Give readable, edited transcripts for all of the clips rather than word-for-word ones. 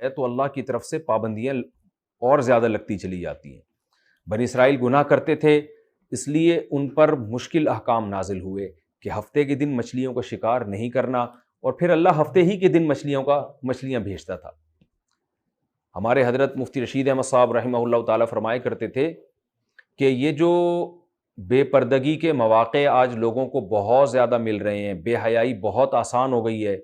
ہے تو اللہ کی طرف سے پابندیاں اور زیادہ لگتی چلی جاتی ہیں۔ بنی اسرائیل گناہ کرتے تھے، اس لیے ان پر مشکل احکام نازل ہوئے کہ ہفتے کے دن مچھلیوں کا شکار نہیں کرنا، اور پھر اللہ ہفتے ہی کے دن مچھلیاں بھیجتا تھا۔ ہمارے حضرت مفتی رشید احمد صاحب رحمہ اللہ تعالیٰ فرمایا کرتے تھے کہ یہ جو بے پردگی کے مواقع آج لوگوں کو بہت زیادہ مل رہے ہیں، بے حیائی بہت آسان ہو گئی ہے،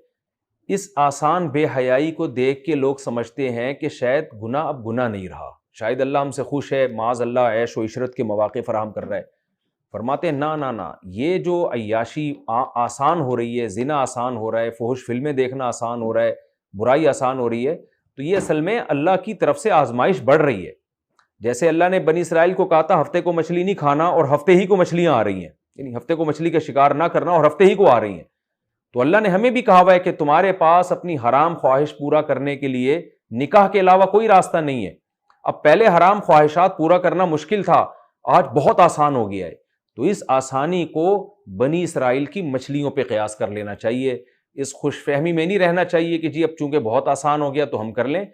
اس آسان بے حیائی کو دیکھ کے لوگ سمجھتے ہیں کہ شاید گناہ اب گناہ نہیں رہا، شاید اللہ ہم سے خوش ہے، معاذ اللہ عیش و عشرت کے مواقع فراہم کر رہا ہے۔ فرماتے ہیں نہ، یہ جو عیاشی آسان ہو رہی ہے، زنا آسان ہو رہا ہے، فحش فلمیں دیکھنا آسان ہو رہا ہے، برائی آسان ہو رہی ہے، تو یہ اصل میں اللہ کی طرف سے آزمائش بڑھ رہی ہے۔ جیسے اللہ نے بنی اسرائیل کو کہا تھا ہفتے کو مچھلی نہیں کھانا، اور ہفتے ہی کو مچھلیاں آ رہی ہیں، یعنی ہفتے کو مچھلی کا شکار نہ کرنا اور ہفتے ہی کو آ رہی ہیں، تو اللہ نے ہمیں بھی کہا ہوا ہے کہ تمہارے پاس اپنی حرام خواہش پورا کرنے کے لیے نکاح کے علاوہ کوئی راستہ نہیں ہے۔ اب پہلے حرام خواہشات پورا کرنا مشکل تھا، آج بہت آسان ہو گیا ہے، تو اس آسانی کو بنی اسرائیل کی مچھلیوں پہ قیاس کر لینا چاہیے۔ اس خوش فہمی میں نہیں رہنا چاہیے کہ جی اب چونکہ بہت آسان ہو گیا تو ہم کر لیں۔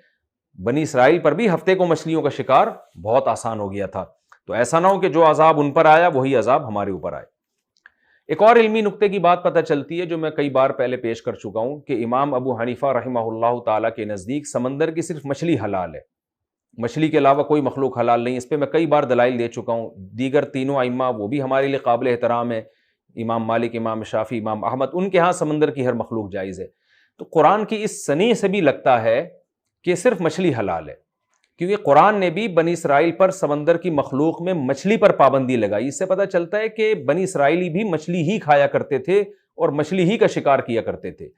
بنی اسرائیل پر بھی ہفتے کو مچھلیوں کا شکار بہت آسان ہو گیا تھا، تو ایسا نہ ہو کہ جو عذاب ان پر آیا وہی عذاب ہمارے اوپر آئے۔ ایک اور علمی نکتے کی بات پتہ چلتی ہے جو میں کئی بار پہلے پیش کر چکا ہوں کہ امام ابو حنیفہ رحمہ اللہ تعالیٰ کے نزدیک سمندر کی صرف مچھلی حلال ہے، مچھلی کے علاوہ کوئی مخلوق حلال نہیں۔ اس پہ میں کئی بار دلائل دے چکا ہوں۔ دیگر تینوں ائمہ وہ بھی ہمارے لیے قابل احترام ہے، امام مالک، امام شافعی، امام احمد، ان کے ہاں سمندر کی ہر مخلوق جائز ہے۔ تو قرآن کی اس صنیع سے بھی لگتا ہے کہ صرف مچھلی حلال ہے، کیونکہ قرآن نے بھی بنی اسرائیل پر سمندر کی مخلوق میں مچھلی پر پابندی لگائی۔ اس سے پتہ چلتا ہے کہ بنی اسرائیلی بھی مچھلی ہی کھایا کرتے تھے اور مچھلی ہی کا شکار کیا کرتے تھے۔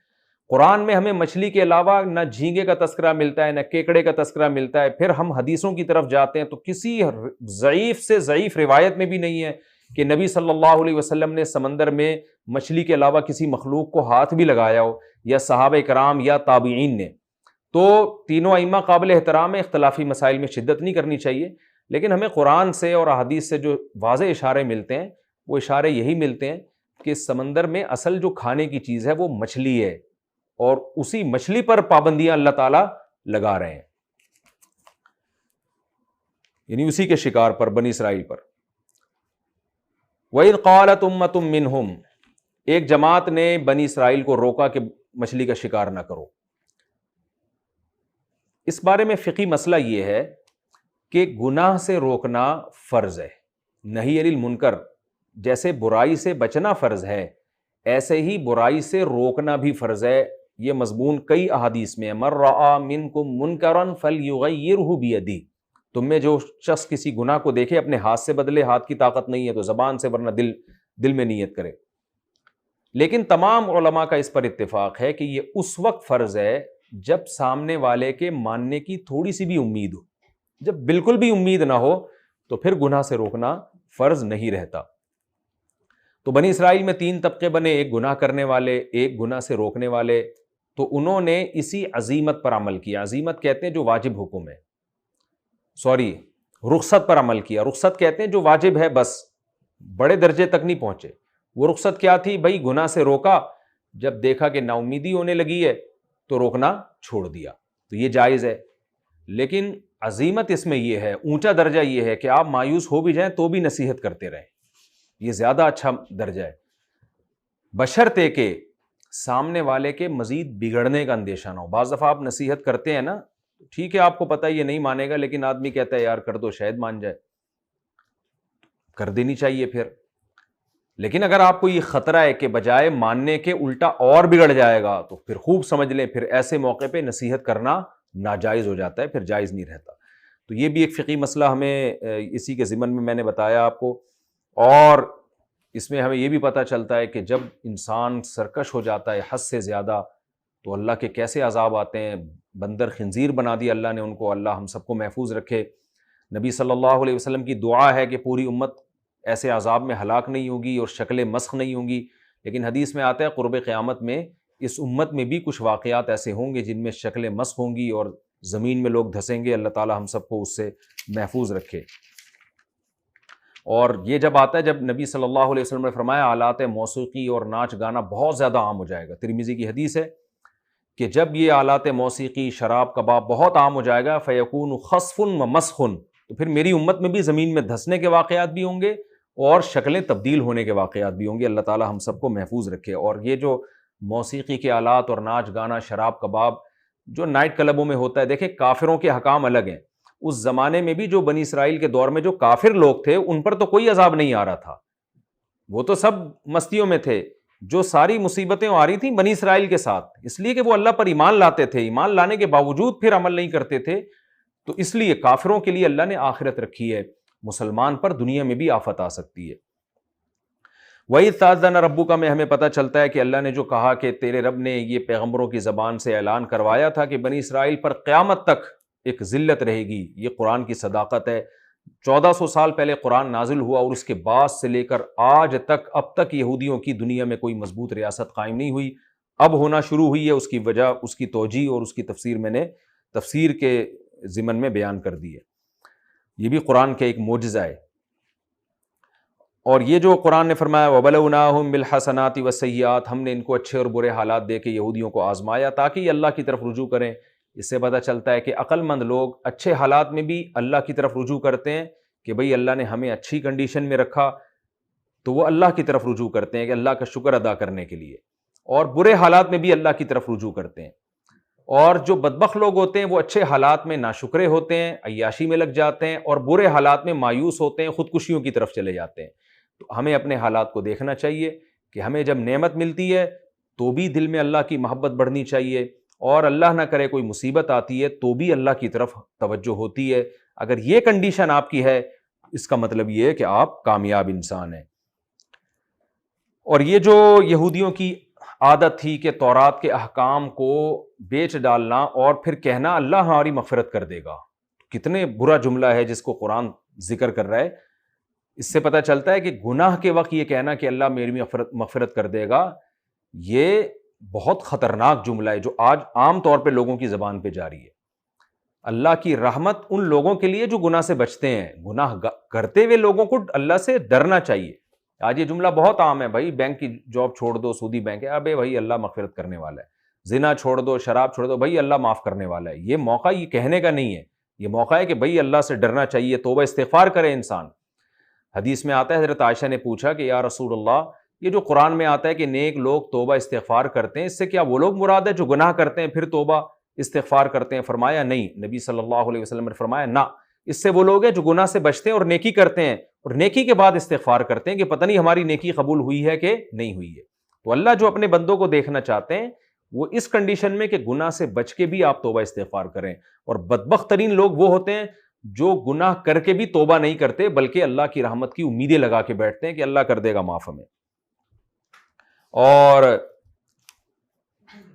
قرآن میں ہمیں مچھلی کے علاوہ نہ جھینگے کا تذکرہ ملتا ہے، نہ کیکڑے کا تذکرہ ملتا ہے۔ پھر ہم حدیثوں کی طرف جاتے ہیں تو کسی ضعیف سے ضعیف روایت میں بھی نہیں ہے کہ نبی صلی اللہ علیہ وسلم نے سمندر میں مچھلی کے علاوہ کسی مخلوق کو ہاتھ بھی لگایا ہو، یا صحابہ کرام یا تابعین نے۔ تو تینوں ائمہ قابل احترام ہے، اختلافی مسائل میں شدت نہیں کرنی چاہیے، لیکن ہمیں قرآن سے اور احادیث سے جو واضح اشارے ملتے ہیں وہ اشارے یہی ملتے ہیں کہ سمندر میں اصل جو کھانے کی چیز ہے وہ مچھلی ہے، اور اسی مچھلی پر پابندیاں اللہ تعالیٰ لگا رہے ہیں، یعنی اسی کے شکار پر، بنی اسرائیل پر۔ وَإِذْ قَالَتْ أُمَّةٌ مِّنْهُمْ، ایک جماعت نے بنی اسرائیل کو روکا کہ مچھلی کا شکار نہ کرو۔ اس بارے میں فقہی مسئلہ یہ ہے کہ گناہ سے روکنا فرض ہے، نہی عن المنکر، جیسے برائی سے بچنا فرض ہے ایسے ہی برائی سے روکنا بھی فرض ہے۔ یہ مضمون کئی احادیث میں ہے، مَن رَأَىٰ مِنکُم مُنکرًا فَلْیُغَیِّرْہُ بِیَدِہِ، تم میں جو شخص کسی گناہ کو دیکھے اپنے ہاتھ سے بدلے، ہاتھ کی طاقت نہیں ہے تو زبان سے، ورنہ دل میں نیت کرے۔ لیکن تمام علماء کا اس پر اتفاق ہے کہ یہ اس وقت فرض ہے جب سامنے والے کے ماننے کی تھوڑی سی بھی امید ہو۔ جب بالکل بھی امید نہ ہو تو پھر گناہ سے روکنا فرض نہیں رہتا۔ تو بنی اسرائیل میں 3 طبقے بنے، ایک گناہ کرنے والے، ایک گناہ سے روکنے والے۔ تو انہوں نے اسی عزیمت پر عمل کیا۔ عزیمت کہتے ہیں جو واجب حکم ہے، رخصت پر عمل کیا۔ رخصت کہتے ہیں جو واجب ہے، بس بڑے درجے تک نہیں پہنچے۔ وہ رخصت کیا تھی؟ بھائی گناہ سے روکا، جب دیکھا کہ نا امیدی ہونے لگی ہے تو روکنا چھوڑ دیا، تو یہ جائز ہے۔ لیکن عزیمت اس میں یہ ہے، اونچا درجہ یہ ہے کہ آپ مایوس ہو بھی جائیں تو بھی نصیحت کرتے رہیں، یہ زیادہ اچھا درجہ ہے، بشرطے کہ سامنے والے کے مزید بگڑنے کا اندیشہ نہ ہو۔ بعض دفعہ آپ نصیحت کرتے ہیں نا، ٹھیک ہے آپ کو پتہ ہے یہ نہیں مانے گا، لیکن آدمی کہتا ہے یار کر دو شاید مان جائے، کر دینی چاہیے پھر۔ لیکن اگر آپ کو یہ خطرہ ہے کہ بجائے ماننے کے الٹا اور بگڑ جائے گا تو پھر خوب سمجھ لیں، پھر ایسے موقع پہ نصیحت کرنا ناجائز ہو جاتا ہے، پھر جائز نہیں رہتا۔ تو یہ بھی ایک فقہی مسئلہ ہمیں اسی کے ضمن میں نے بتایا آپ کو۔ اور اس میں ہمیں یہ بھی پتہ چلتا ہے کہ جب انسان سرکش ہو جاتا ہے حد سے زیادہ تو اللہ کے کیسے عذاب آتے ہیں۔ بندر خنزیر بنا دیا اللہ نے ان کو، اللہ ہم سب کو محفوظ رکھے۔ نبی صلی اللہ علیہ وسلم کی دعا ہے کہ پوری امت ایسے عذاب میں ہلاک نہیں ہوگی اور شکل مسخ نہیں ہوں گی، لیکن حدیث میں آتا ہے قرب قیامت میں اس امت میں بھی کچھ واقعات ایسے ہوں گے جن میں شکل مسخ ہوں گی اور زمین میں لوگ دھسیں گے۔ اللہ تعالی ہم سب کو اس سے محفوظ رکھے۔ اور یہ جب آتا ہے، جب نبی صلی اللہ علیہ وسلم نے فرمایا آلات موسیقی اور ناچ گانا بہت زیادہ عام ہو جائے گا، ترمذی کی حدیث ہے کہ جب یہ آلات موسیقی، شراب، کباب بہت عام ہو جائے گا، فیکون خسف و مسخ، تو پھر میری امت میں بھی زمین میں دھسنے کے واقعات بھی ہوں گے اور شکلیں تبدیل ہونے کے واقعات بھی ہوں گے۔ اللہ تعالی ہم سب کو محفوظ رکھے۔ اور یہ جو موسیقی کے آلات اور ناچ گانا، شراب کباب جو نائٹ کلبوں میں ہوتا ہے، دیکھیں کافروں کے حکام الگ ہیں۔ اس زمانے میں بھی جو بنی اسرائیل کے دور میں جو کافر لوگ تھے ان پر تو کوئی عذاب نہیں آ رہا تھا، وہ تو سب مستیوں میں تھے۔ جو ساری مصیبتیں آ رہی تھیں بنی اسرائیل کے ساتھ، اس لیے کہ وہ اللہ پر ایمان لاتے تھے، ایمان لانے کے باوجود پھر عمل نہیں کرتے تھے، تو اس لیے کافروں کے لیے اللہ نے آخرت رکھی ہے، مسلمان پر دنیا میں بھی آفت آ سکتی ہے۔ وَإِذْ تَأَذَّنَ رَبُّكَ میں ہمیں پتہ چلتا ہے کہ اللہ نے جو کہا کہ تیرے رب نے یہ پیغمبروں کی زبان سے اعلان کروایا تھا کہ بنی اسرائیل پر قیامت تک ایک ذلت رہے گی۔ یہ قرآن کی صداقت ہے۔ 1400 سال پہلے قرآن نازل ہوا اور اس کے بعد سے لے کر آج تک، اب تک یہودیوں کی دنیا میں کوئی مضبوط ریاست قائم نہیں ہوئی، اب ہونا شروع ہوئی ہے۔ اس کی وجہ، اس کی توجیہ اور اس کی تفسیر میں نے تفسیر کے ضمن میں بیان کر دی ہے۔ یہ بھی قرآن کا ایک معجزہ ہے۔ اور یہ جو قرآن نے فرمایا وَبَلَوْنَاهُمْ بِالْحَسَنَاتِ وَالسَّيِّئَاتِ، ہم نے ان کو اچھے اور برے حالات دے کے یہودیوں کو آزمایا تاکہ یہ اللہ کی طرف رجوع کریں۔ اس سے پتہ چلتا ہے کہ عقل مند لوگ اچھے حالات میں بھی اللہ کی طرف رجوع کرتے ہیں کہ بھئی اللہ نے ہمیں اچھی کنڈیشن میں رکھا، تو وہ اللہ کی طرف رجوع کرتے ہیں کہ اللہ کا شکر ادا کرنے کے لیے، اور برے حالات میں بھی اللہ کی طرف رجوع کرتے ہیں۔ اور جو بدبخت لوگ ہوتے ہیں وہ اچھے حالات میں ناشکرے ہوتے ہیں، عیاشی میں لگ جاتے ہیں، اور برے حالات میں مایوس ہوتے ہیں، خودکشیوں کی طرف چلے جاتے ہیں۔ تو ہمیں اپنے حالات کو دیکھنا چاہیے کہ ہمیں جب نعمت ملتی ہے تو بھی دل میں اللہ کی محبت بڑھنی چاہیے، اور اللہ نہ کرے کوئی مصیبت آتی ہے تو بھی اللہ کی طرف توجہ ہوتی ہے۔ اگر یہ کنڈیشن آپ کی ہے، اس کا مطلب یہ ہے کہ آپ کامیاب انسان ہیں۔ اور یہ جو یہودیوں کی عادت تھی کہ تورات کے احکام کو بیچ ڈالنا اور پھر کہنا اللہ ہماری مغفرت کر دے گا، کتنے برا جملہ ہے جس کو قرآن ذکر کر رہا ہے۔ اس سے پتہ چلتا ہے کہ گناہ کے وقت یہ کہنا کہ اللہ میری مغفرت کر دے گا، یہ بہت خطرناک جملہ ہے جو آج عام طور پہ لوگوں کی زبان پہ جاری ہے۔ اللہ کی رحمت ان لوگوں کے لیے جو گناہ سے بچتے ہیں، گناہ کرتے ہوئے لوگوں کو اللہ سے ڈرنا چاہیے۔ آج یہ جملہ بہت عام ہے، بھائی بینک کی جاب چھوڑ دو، سودی بینک ہے، ابے بھائی اللہ مغفرت کرنے والا ہے۔ زنا چھوڑ دو، شراب چھوڑ دو، بھائی اللہ معاف کرنے والا ہے۔ یہ موقع یہ کہنے کا نہیں ہے، یہ موقع ہے کہ بھئی اللہ سے ڈرنا چاہیے، توبہ استغفار کرے انسان۔ حدیث میں آتا ہے، حضرت عائشہ نے پوچھا کہ یا رسول اللہ، یہ جو قرآن میں آتا ہے کہ نیک لوگ توبہ استغفار کرتے ہیں، اس سے کیا وہ لوگ مراد ہے جو گناہ کرتے ہیں پھر توبہ استغفار کرتے ہیں؟ فرمایا نہیں، نبی صلی اللہ علیہ وسلم نے فرمایا نہ، اس سے وہ لوگ ہیں جو گناہ سے بچتے ہیں اور نیکی کرتے ہیں، اور نیکی کے بعد استغفار کرتے ہیں کہ پتہ نہیں ہماری نیکی قبول ہوئی ہے کہ نہیں ہوئی ہے۔ تو اللہ جو اپنے بندوں کو دیکھنا چاہتے ہیں وہ اس کنڈیشن میں کہ گناہ سے بچ کے بھی آپ توبہ استغفار کریں۔ اور بدبخت ترین لوگ وہ ہوتے ہیں جو گناہ کر کے بھی توبہ نہیں کرتے، بلکہ اللہ کی رحمت کی امیدیں لگا کے بیٹھتے ہیں کہ اللہ کر دے گا معاف ہمیں۔ اور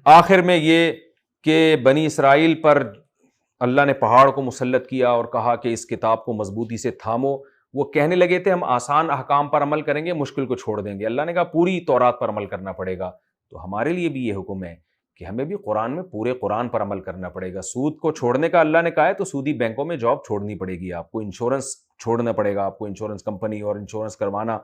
آخر میں یہ کہ بنی اسرائیل پر اللہ نے پہاڑ کو مسلط کیا اور کہا کہ اس کتاب کو مضبوطی سے تھامو۔ وہ کہنے لگے تھے ہم آسان احکام پر عمل کریں گے، مشکل کو چھوڑ دیں گے۔ اللہ نے کہا پوری تورات پر عمل کرنا پڑے گا۔ تو ہمارے لیے بھی یہ حکم ہے کہ ہمیں بھی قرآن میں پورے قرآن پر عمل کرنا پڑے گا۔ سود کو چھوڑنے کا اللہ نے کہا ہے تو سودی بینکوں میں جاب چھوڑنی پڑے گی، آپ کو انشورنس چھوڑنا پڑے گا، آپ کو انشورنس کمپنی اور انشورنس کروانا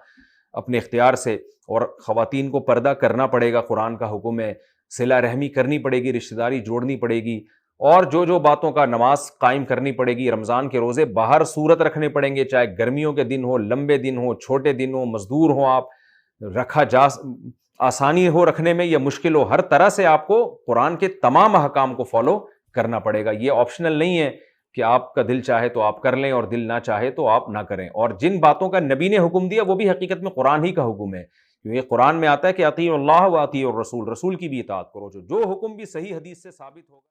اپنے اختیار سے، اور خواتین کو پردہ کرنا پڑے گا، قرآن کا حکم ہے۔ صلہ رحمی کرنی پڑے گی، رشتہ داری جوڑنی پڑے گی، اور جو باتوں کا نماز قائم کرنی پڑے گی۔ رمضان کے روزے باہر صورت رکھنے پڑیں گے، چاہے گرمیوں کے دن ہو، لمبے دن ہو، چھوٹے دن ہو، مزدور ہو آپ، رکھا جا آسانی ہو رکھنے میں یا مشکل ہو، ہر طرح سے آپ کو قرآن کے تمام احکام کو فالو کرنا پڑے گا۔ یہ آپشنل نہیں ہے کہ آپ کا دل چاہے تو آپ کر لیں اور دل نہ چاہے تو آپ نہ کریں۔ اور جن باتوں کا نبی نے حکم دیا وہ بھی حقیقت میں قرآن ہی کا حکم ہے، کیونکہ قرآن میں آتا ہے کہ اطیعوا اللہ و اطیعوا الرسول، رسول کی بھی اطاعت کرو، جو حکم بھی صحیح حدیث سے ثابت ہوگا۔